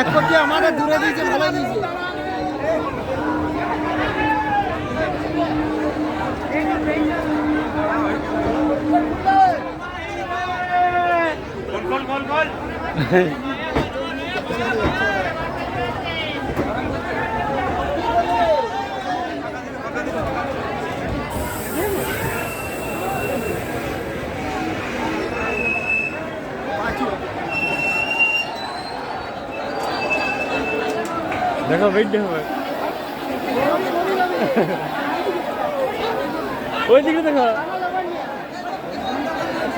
এক কোটি আমাদের দূরে দিয়েছে, ভালো দিয়েছে। দেখো ওই দেখো, ওই দিকে দেখো।